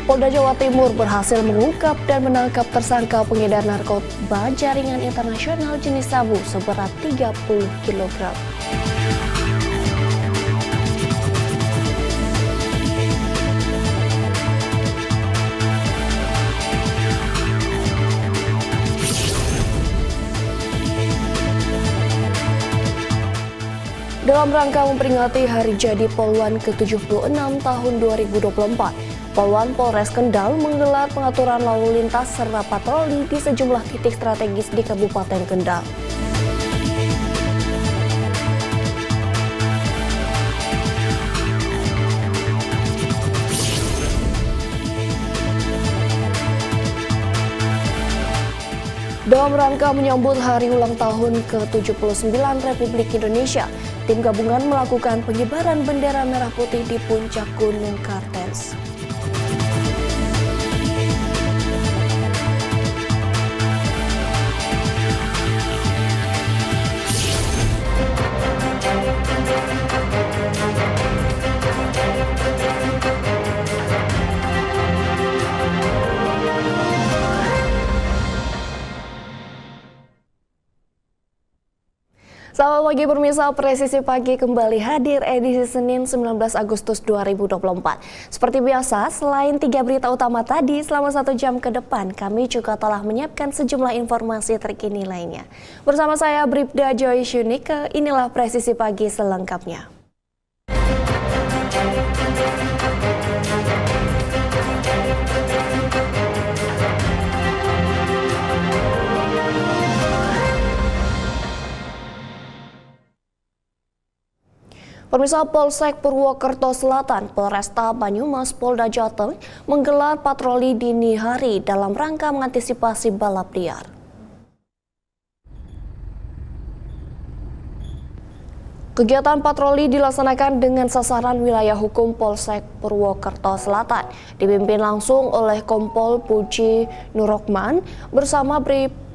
Polda Jawa Timur berhasil mengungkap dan menangkap tersangka pengedar narkoba jaringan internasional jenis sabu seberat 30 kg. Dalam rangka memperingati Hari Jadi Polwan ke-76 tahun 2024, Polwan Polres Kendal menggelar pengaturan lalu lintas serta patroli di sejumlah titik strategis di Kabupaten Kendal. Dalam rangka menyambut hari ulang tahun ke-79 Republik Indonesia, tim gabungan melakukan pengibaran bendera merah putih di puncak Gunung Kartens. Selamat pagi pemirsa, Presisi Pagi kembali hadir edisi Senin 19 Agustus 2024. Seperti biasa, selain 3 berita utama tadi, selama 1 jam ke depan kami juga telah menyiapkan sejumlah informasi terkini lainnya. Bersama saya Bribda Joy Syunika, inilah Presisi Pagi selengkapnya. Pemirsa, Polsek Purwokerto Selatan, Polresta Banyumas, Polda Jateng menggelar patroli dini hari dalam rangka mengantisipasi balap liar. Kegiatan patroli dilaksanakan dengan sasaran wilayah hukum Polsek Purwokerto Selatan, dipimpin langsung oleh Kompol Puji Nurokman bersama Bribka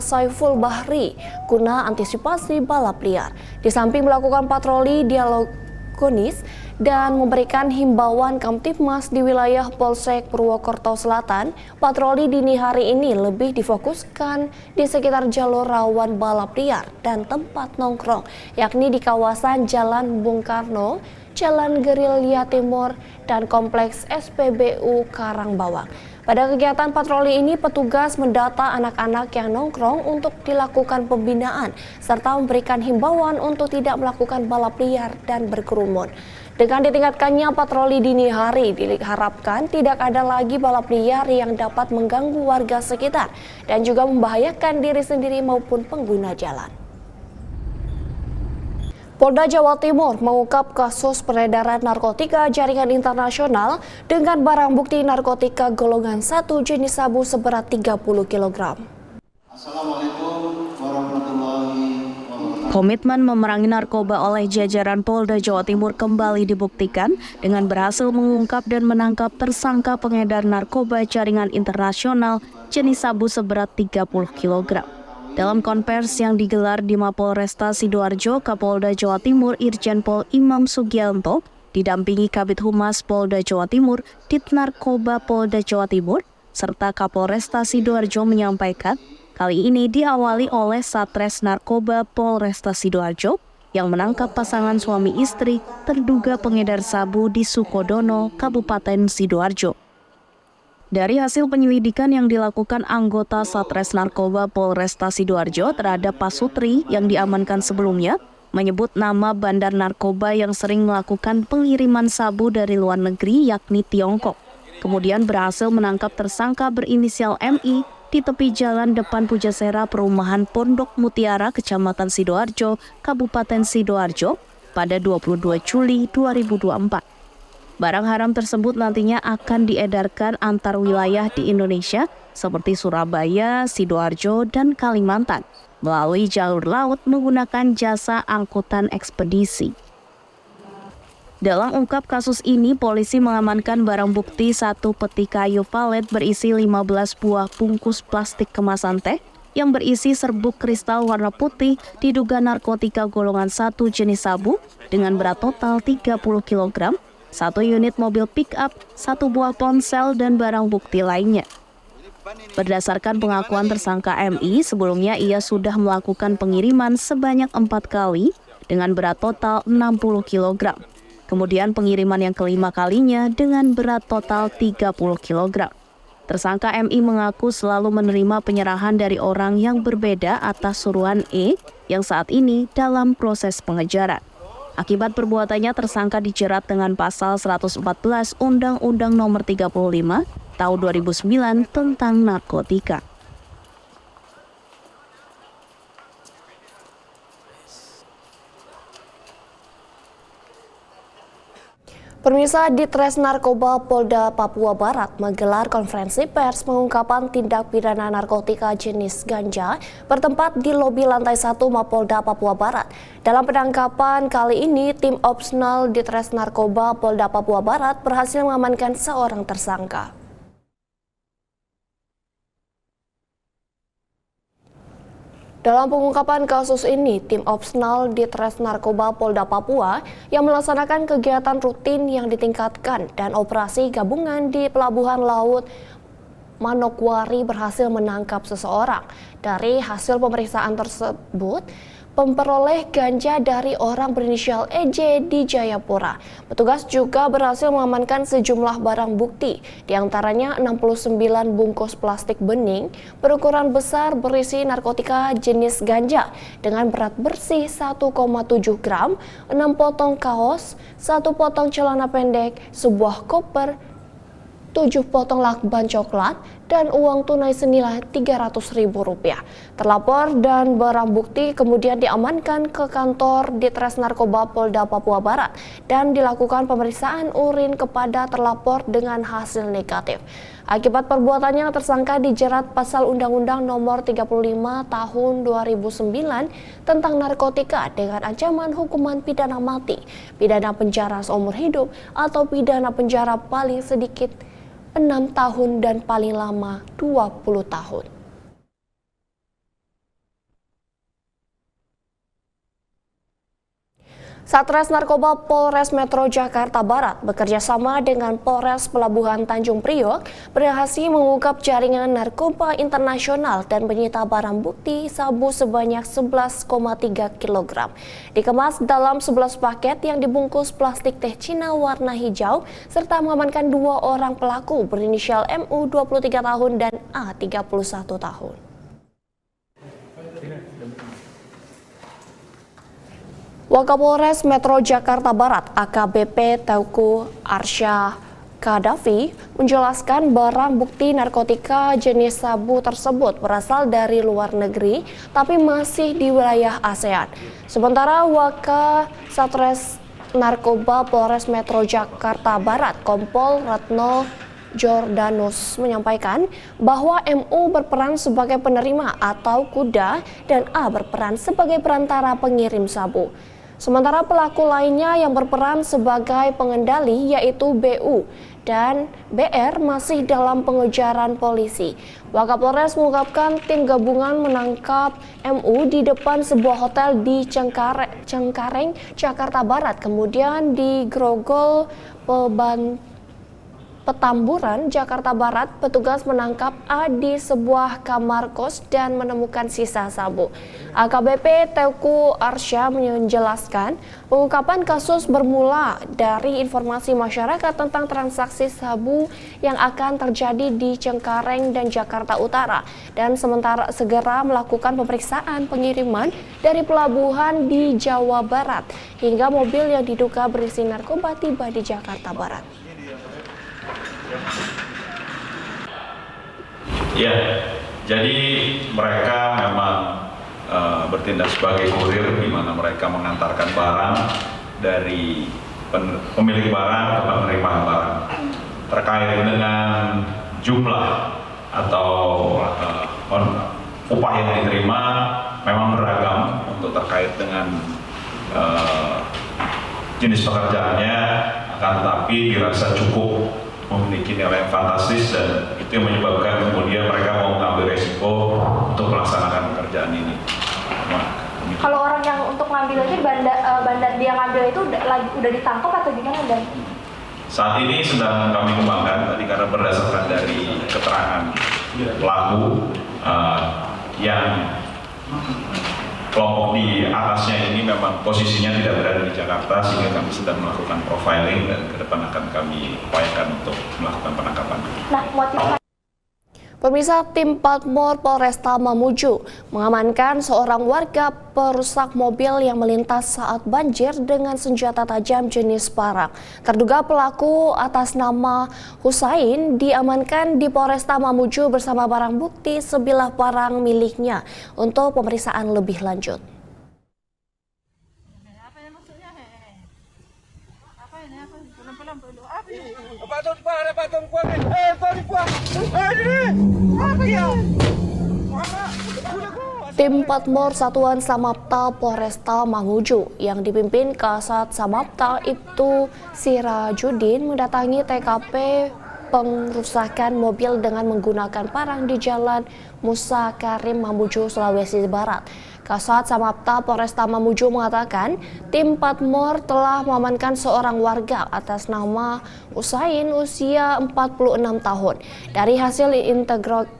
Saiful Bahri guna antisipasi balap liar. Di samping melakukan patroli dialogonis dan memberikan himbauan Kamtibmas di wilayah Polsek Purwokerto Selatan, patroli dini hari ini lebih difokuskan di sekitar jalur rawan balap liar dan tempat nongkrong, yakni di kawasan Jalan Bung Karno, Jalan Gerilya Timur, dan Kompleks SPBU Karangbawang. Pada kegiatan patroli ini, petugas mendata anak-anak yang nongkrong untuk dilakukan pembinaan, serta memberikan himbauan untuk tidak melakukan balap liar dan berkerumun. Dengan ditingkatkannya patroli dini hari, diharapkan tidak ada lagi balap liar yang dapat mengganggu warga sekitar dan juga membahayakan diri sendiri maupun pengguna jalan. Polda Jawa Timur mengungkap kasus peredaran narkotika jaringan internasional dengan barang bukti narkotika golongan 1 jenis sabu seberat 30 kg. Assalamualaikum warahmatullahi wabarakatuh. Komitmen memerangi narkoba oleh jajaran Polda Jawa Timur kembali dibuktikan dengan berhasil mengungkap dan menangkap tersangka pengedar narkoba jaringan internasional jenis sabu seberat 30 kg. Dalam konversi yang digelar di Mapolresta Sidoarjo, Kapolda Jawa Timur Irjen Pol Imam Sugianto didampingi Kabid Humas Polda Jawa Timur, Ditnarkoba Polda Jawa Timur, serta Kapolresta Sidoarjo menyampaikan kali ini diawali oleh Satres Narkoba Polresta Sidoarjo yang menangkap pasangan suami istri terduga pengedar sabu di Sukodono, Kabupaten Sidoarjo. Dari hasil penyelidikan yang dilakukan anggota Satres Narkoba Polresta Sidoarjo terhadap Pak Sutri yang diamankan sebelumnya, menyebut nama bandar narkoba yang sering melakukan pengiriman sabu dari luar negeri yakni Tiongkok. Kemudian berhasil menangkap tersangka berinisial MI di tepi jalan depan Pujasera Perumahan Pondok Mutiara, Kecamatan Sidoarjo, Kabupaten Sidoarjo pada 22 Juli 2024. Barang haram tersebut nantinya akan diedarkan antar wilayah di Indonesia seperti Surabaya, Sidoarjo, dan Kalimantan melalui jalur laut menggunakan jasa angkutan ekspedisi. Dalam ungkap kasus ini, polisi mengamankan barang bukti 1 peti kayu valet berisi 15 buah bungkus plastik kemasan teh yang berisi serbuk kristal warna putih diduga narkotika golongan 1 jenis sabu dengan berat total 30 kg, 1 unit mobil pick-up, 1 buah ponsel, dan barang bukti lainnya. Berdasarkan pengakuan tersangka MI, sebelumnya ia sudah melakukan pengiriman sebanyak 4 kali dengan berat total 60 kg. Kemudian pengiriman yang kelima kalinya dengan berat total 30 kg. Tersangka MI mengaku selalu menerima penyerahan dari orang yang berbeda atas suruhan E yang saat ini dalam proses pengejaran. Akibat perbuatannya, tersangka dijerat dengan pasal 114 Undang-Undang Nomor 35 Tahun 2009 tentang narkotika. Pemirsa, Ditres Narkoba Polda Papua Barat menggelar konferensi pers pengungkapan tindak pidana narkotika jenis ganja bertempat di lobi lantai 1 Mapolda Papua Barat. Dalam penangkapan kali ini, tim opsional Ditres Narkoba Polda Papua Barat berhasil mengamankan seorang tersangka. Dalam pengungkapan kasus ini, tim opsional Ditres Narkoba Polda Papua yang melaksanakan kegiatan rutin yang ditingkatkan dan operasi gabungan di Pelabuhan Laut Manokwari berhasil menangkap seseorang. Dari hasil pemeriksaan tersebut, memperoleh ganja dari orang berinisial EJ di Jayapura. Petugas juga berhasil mengamankan sejumlah barang bukti, diantaranya 69 bungkus plastik bening berukuran besar berisi narkotika jenis ganja dengan berat bersih 1,7 gram, 6 potong kaos, 1 potong celana pendek, sebuah koper, 7 potong lakban coklat, dan uang tunai senilai Rp300.000. Terlapor dan barang bukti kemudian diamankan ke kantor Ditres Narkoba Polda Papua Barat dan dilakukan pemeriksaan urin kepada terlapor dengan hasil negatif. Akibat perbuatannya, tersangka dijerat pasal Undang-Undang Nomor 35 Tahun 2009 tentang narkotika dengan ancaman hukuman pidana mati, pidana penjara seumur hidup, atau pidana penjara paling sedikit 6 tahun dan paling lama 20 tahun. Satres Narkoba Polres Metro Jakarta Barat bekerja sama dengan Polres Pelabuhan Tanjung Priok berhasil mengungkap jaringan narkoba internasional dan menyita barang bukti sabu sebanyak 11,3 kg. Dikemas dalam 11 paket yang dibungkus plastik teh Cina warna hijau serta mengamankan 2 orang pelaku berinisial MU 23 tahun dan A 31 tahun. Wakapolres Metro Jakarta Barat AKBP Teuku Arsya Kadafi menjelaskan barang bukti narkotika jenis sabu tersebut berasal dari luar negeri tapi masih di wilayah ASEAN. Sementara Wakasatres Narkoba Polres Metro Jakarta Barat Kompol Retno Jordanus menyampaikan bahwa MU berperan sebagai penerima atau kuda dan A berperan sebagai perantara pengirim sabu. Sementara pelaku lainnya yang berperan sebagai pengendali yaitu BU dan BR masih dalam pengejaran polisi. Wakapolres mengungkapkan tim gabungan menangkap MU di depan sebuah hotel di Cengkareng, Jakarta Barat, kemudian di Grogol, Petamburan, Jakarta Barat, petugas menangkap A di sebuah kamar kos dan menemukan sisa sabu. AKBP Teuku Arsya menjelaskan, pengungkapan kasus bermula dari informasi masyarakat tentang transaksi sabu yang akan terjadi di Cengkareng dan Jakarta Utara, dan sementara segera melakukan pemeriksaan pengiriman dari pelabuhan di Jawa Barat hingga mobil yang diduga berisi narkoba tiba di Jakarta Barat. Ya, jadi mereka memang bertindak sebagai kurir di mana mereka mengantarkan barang dari pemilik barang ke penerima barang. Terkait dengan jumlah atau upah yang diterima memang beragam untuk terkait dengan jenis pekerjaannya, akan tetapi dirasa cukup memiliki nilai yang fantastis dan itu yang menyebabkan kemudian mereka mau mengambil resiko untuk melaksanakan pekerjaan ini. Kalau orang yang untuk ngambil aja bandar dia ngambil itu udah ditangkap atau gimana, Dan? Saat ini sedang kami kembangkan tadi karena berdasarkan dari keterangan pelaku yang kelompok di atasnya ini memang posisinya tidak berada di Jakarta, sehingga kami sedang melakukan profiling dan ke depan akan kami upayakan untuk melakukan penangkapan. Pemirsa, tim Patmor Polresta Mamuju mengamankan seorang warga perusak mobil yang melintas saat banjir dengan senjata tajam jenis parang. Terduga pelaku atas nama Husain diamankan di Polresta Mamuju bersama barang bukti sebilah parang miliknya untuk pemeriksaan lebih lanjut. Tim Patmor Satuan Samapta Polresta Mamuju yang dipimpin Kasat Samapta Ibtu Sirajudin mendatangi TKP pengerusakan mobil dengan menggunakan parang di Jalan Musa Karim, Mamuju, Sulawesi Barat. Kasat Samapta Polresta Mamuju mengatakan tim Patmor telah mengamankan seorang warga atas nama Husain usia 46 tahun. Dari hasil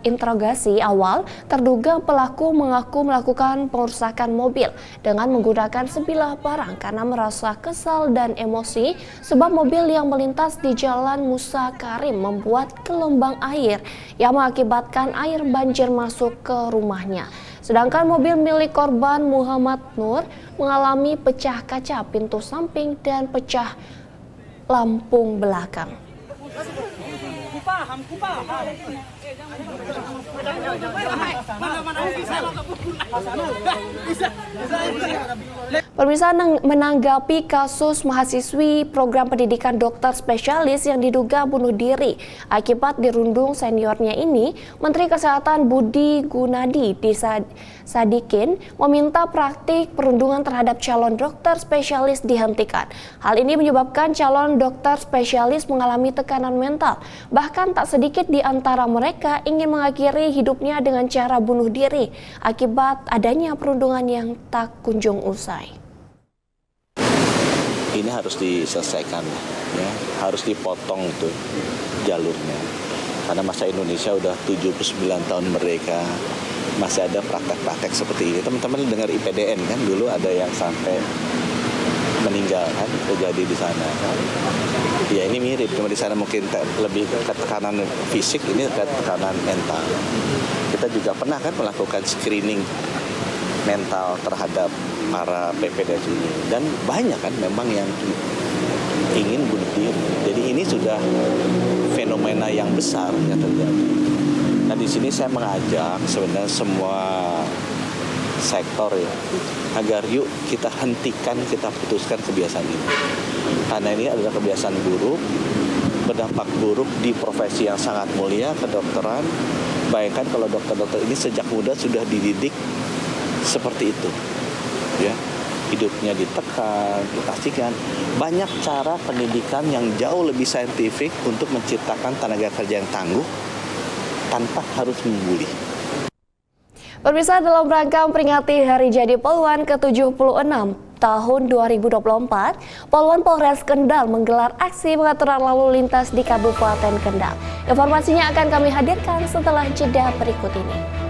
interogasi awal, terduga pelaku mengaku melakukan pengerusakan mobil dengan menggunakan sebilah parang karena merasa kesal dan emosi sebab mobil yang melintas di Jalan Musa Karim membuat gelombang air yang mengakibatkan air banjir masuk ke rumahnya. Sedangkan mobil milik korban Muhammad Nur mengalami pecah kaca pintu samping dan pecah lampung belakang. Pemirsa, menanggapi kasus mahasiswi program pendidikan dokter spesialis yang diduga bunuh diri akibat dirundung seniornya ini, Menteri Kesehatan Budi Gunadi Sadikin meminta praktik perundungan terhadap calon dokter spesialis dihentikan. Hal ini menyebabkan calon dokter spesialis mengalami tekanan mental. Bahkan tak sedikit di antara mereka ingin mengakhiri hidupnya dengan cara bunuh diri akibat adanya perundungan yang tak kunjung usai. Ini harus diselesaikan, ya, harus dipotong itu jalurnya. Karena masa Indonesia udah 79 tahun merdeka, masih ada praktek-praktek seperti ini. Teman-teman dengar IPDN kan, dulu ada yang sampai meninggal kan, terjadi di sana kan. Ya ini mirip, cuma di sana mungkin lebih ke tekanan fisik, ini ke tekanan mental. Kita juga pernah kan melakukan screening mental terhadap para PPDS ini, dan banyak kan memang yang ingin bunuh diri. Jadi ini sudah fenomena yang besar yang terjadi. Nah di sini saya mengajak sebenarnya semua sektor ya, agar yuk kita hentikan, kita putuskan kebiasaan ini. Karena ini adalah kebiasaan buruk, berdampak buruk di profesi yang sangat mulia, kedokteran. Bayangkan kalau dokter-dokter ini sejak muda sudah dididik seperti itu, ya, hidupnya ditekan, dipastikan. Banyak cara pendidikan yang jauh lebih saintifik untuk menciptakan tenaga kerja yang tangguh tanpa harus membuli. Pemirsa, dalam rangka memperingati Hari Jadi Poluan ke-76 tahun 2024, Poluan Polres Kendal menggelar aksi pengaturan lalu lintas di Kabupaten Kendal. Informasinya akan kami hadirkan setelah jeda berikut ini.